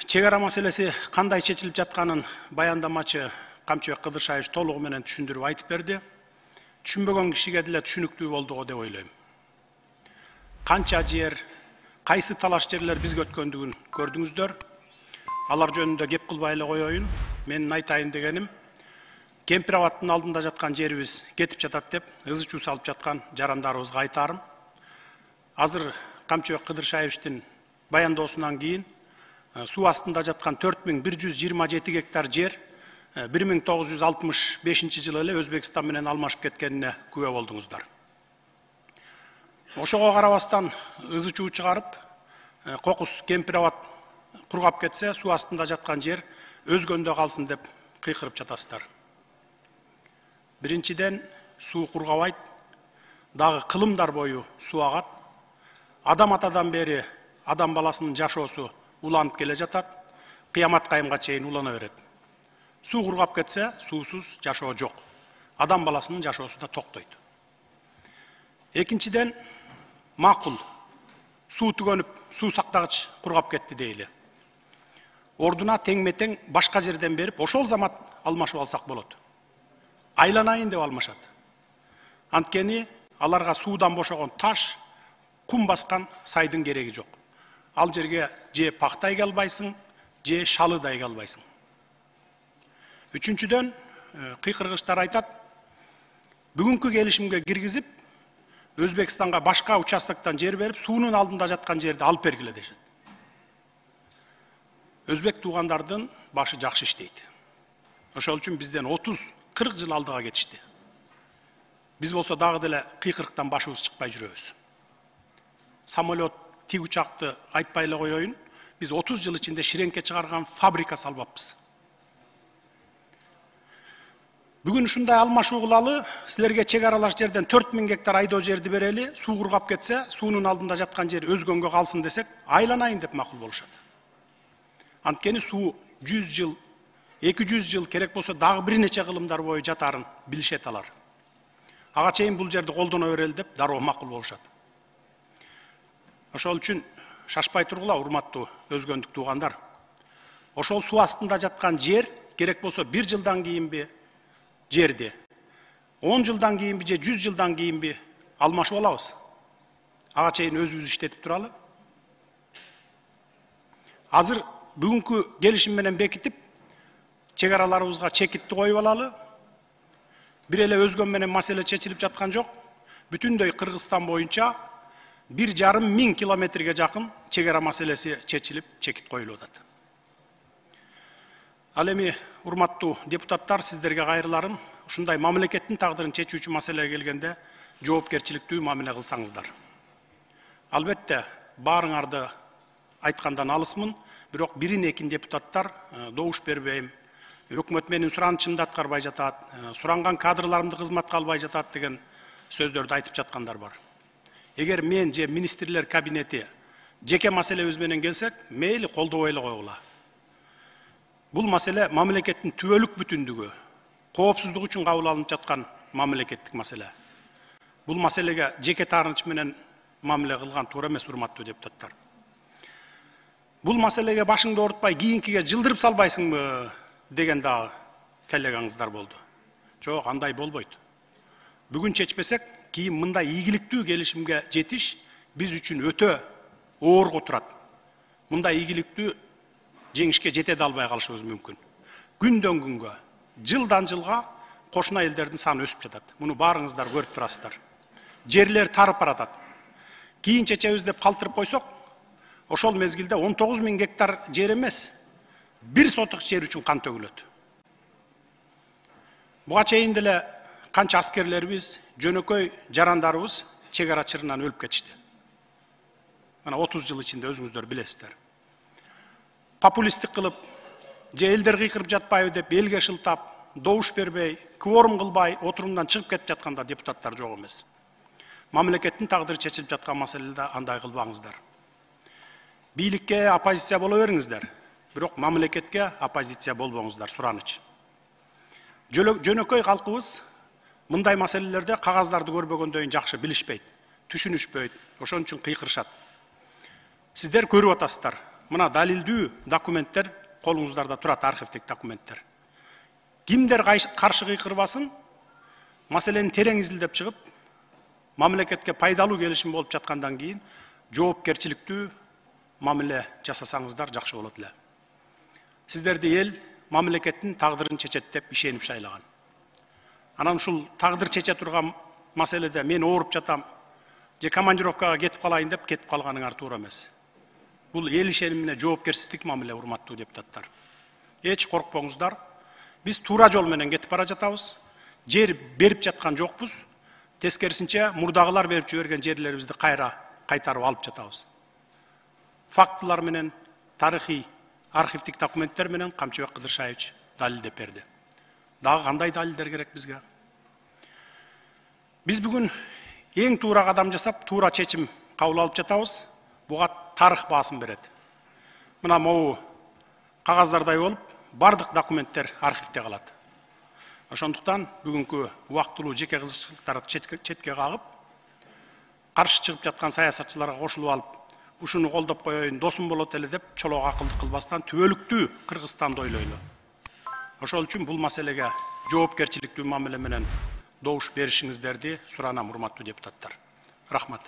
чегара маселеси кандай чечилип жатканын баяндамачы Камчыбек Кыдыршаевич толугу менен түшүндүрүп айтып берди. Түшүнбөгөн кишиге деле түшүнүктүү болду деп ойлойм. Канча жер, кайсы талаш жерлер бизге өткөндүгүн көрдүңүздөр. Алар жөнүндө кеп кылбай эле коеюн. Менин айтайын дегеним, Кемпир абадтын алдында жаткан жерибиз кетип жатат деп ызы чуу салып жаткан жарандарыбызга айтарым. Азыр Камчыбек Кыдыршаевичтин баяндоосунан кийин суу астында жаткан 4127 гектар жер 1965 жылы эле Өзбекстан менен алмашып кеткенине күбө болдуңуздар. Ошого карабастан ызы чуу чыгарып, кокус Кемпир абад кургап кетсе, суу астында жаткан жер өзгөндө калсын деп кыйкырып жатасыздар. Биринчиден, суу кургабайт, дагы кылымдар бою суу агат. Адам атадан бери адам баласынын жашоосу уланып келе жатат, кыямат кайымга чейин улана берет. Суу кургап кетсе, суусуз жашоо жок. Адам баласынын жашоосу да токтойт. Экинчиден, макул. Суу түгөнүп, суу сактагыч кургап кетти дейли. Ордуна тең-метең башка жерден берип, ошол замат алмашып алсак болот. Айланайын деп алмашат. Анткени аларга суудан бошогон таш, кум баскан сайдын кереги жок. Ал жерге же пакта эге албайсың, же шалы да эге албайсың. Үчүнчүдөн, кыйкыргычтар айтат, бүгүнкү келишимге киргизип, Өзбекстанга башка участоктон жер берип, суунун алдында жаткан жерди алып бергиле дешет. Өзбек туугандардын башы жакшы иштейт. Ошол үчүн бизден 30-40 жыл алдыга кетишти. Биз болсо дагы деле кыйкырыктан башыбыз чыкпай жүрөбүз. Самолет, тиг учакты айтпай эле коеюн, биз 30 жыл ичинде ширеңке чыгарган фабрика салбаппыз. Бүгүн ушундай алмашуу кылалы, силерге чек аралаш жерден 4000 гектар айдоо жерди берели, суу кургап кетсе, суунун алдында жаткан жер өзгөнгө калсын десек, айланайын деп макул болушат. Анткени суу 100 жыл, 200 жыл керек болсо дагы бир нече кылымдар бою жатарын билишет алар. Ага чейин бул жерди колдоно берели деп дароо макул болушат. Ошол үчүн шашпай тургула, урматтуу өзгөндүк туугандар. Ошол суу астында жаткан жер керек болсо 1 жылдан кийинби жерди, 10 жылдан кийинби же 100 жылдан кийинби алмашып алабыз. Ага чейин өзүбүз иштетип туралы. Азыр бүгүнкү келишим менен бекитип, чек араларыбызга чекитти коюп алалы. Бир эле өзгөн менен маселе чечилип жаткан жок. Бүтүндөй Кыргызстан боюнча 1,5 миң километрге жакын чек ара маселеси чечилип, чекит коюлуп атат. Ал эми, урматтуу депутаттар, сиздерге кайрыларым, ушундай мамлекеттин тагдырын чечүүчү маселеге келгенде жоопкерчиликтүү мамиле кылсаңыздар. Албетте, баарыңарды айткандан алысмын, бирок бирин-экин депутаттар добуш бербейм, өкмөт менин суранычымды аткарбай жатат, суранган кадрларымды кызматка албай жатат деген сөздөрдү айтып жаткандар бар. Эгер мен же министрлер кабинети жеке маселебиз менен келсек, мейли колдобой эле койгула. Бул маселе мамлекеттин түбөлүк бүтүндүгү, коопсуздук үчүн кабыл алынып жаткан мамлекеттик маселе. Бул маселеге жеке таарыныч менен мамиле кылган туура эмес, урматтуу депутаттар. Бул маселеге башыңды оорутпай, кийинкиге жылдырып салбайсыңбы деген дагы коллегаңыздар болду. Жок, андай болбойт. Бүгүн чечпесек, кийин мындай ийгиликтүү келишимге жетиш биз үчүн өтө оорго турат. Мындай ийгиликтүү жеңишке жете албай калышыбыз мүмкүн. Күндөн күнгө, жылдан жылга кошуна элдердин саны өсүп жатат. Муну баарыңыздар көрүп турасыздар. Жерлер тарып баратат. Кийин чечебиз деп калтырып койсок, ошол мезгилде 19 000 гектар жер эмес, 1 сотук жер үчүн кан төгүлөт. Буга чейин деле канча аскерлерибиз, жөнөкөй жарандарыбыз чек ара чырынан өлүп кетишти. Мына 30 жыл ичинде өзүңүздөр билесиздер. Популисттик кылып, же элдер кыйкырып жатпайбы деп элге шылтап, добуш бербей, кворум кылбай, отурумдан чыгып кетип жатканда депутаттар жок эмес. Мамлекеттин тагдыры чечилип жаткан маселеде андай кылбаңыздар. Бийликке оппозиция боло бериңиздер, бирок мамлекетке оппозиция болбоңуздар, сураныч. Жөнөкөй калкыбыз мындай маселелерде кагаздарды көрбөгөндөн жакшы билишпейт, түшүнүшпөйт, ошон үчүн кыйкырышат. Сиздер көрүп атасыздар, мына далилдүү документтер колуңуздарда турат, архивдик документтер. Кимдер каршы кыйкырбасын, маселени терең изилдеп чыгып, мамлекетке пайдалуу келишим болуп жаткандан кийин жоопкерчиликтүү мамиле жасасаңыздар жакшы болот эле. Сиздерди эл мамлекеттин тагдырын чечет деп ишенип шайлаган. Анан ушул тагдыр чече турган маселеде мен ооруп жатам, же командировкага кетип калайын деп кетип калганыңар туура эмес. Бул эл ишенимине жоопкерсиздик мамиле, урматтуу депутаттар. Эч коркпоңуздар. Биз туура жол менен кетип бара жатабыз. Жер берип жаткан жокпуз. Тескерисинче мурдагылар берип жиберген жерлерибизди кайра кайтарып алып жатабыз. Фактылар менен, тарыхый, архивдик документтер менен Камчыбек Кыдыршаевич далилдеп берди. Дагы кандай далилдер керек бизге? Биз бүгүн эң туура кадам жасап, туура чечим кабыл алып жатабыз. Буга тарых баасын берет. Мына могу кагаздардай болуп, бардык документтер архивде калат. Ошондуктан бүгүнкү убактылуу жеке кызыкчылыктарды четке кагып, каршы чыгып жаткан саясатчыларга кошулуп алып, ушуну колдоп коеюн, досум болот эле деп чолок акылдык кылбастан түбөлүктүү Кыргызстанды ойлойлу. Ошол үчүн бул маселеге жоопкерчиликтүү мамиле менен добуш беришиңиздерди суранам, урматтуу депутаттар. Рахмат.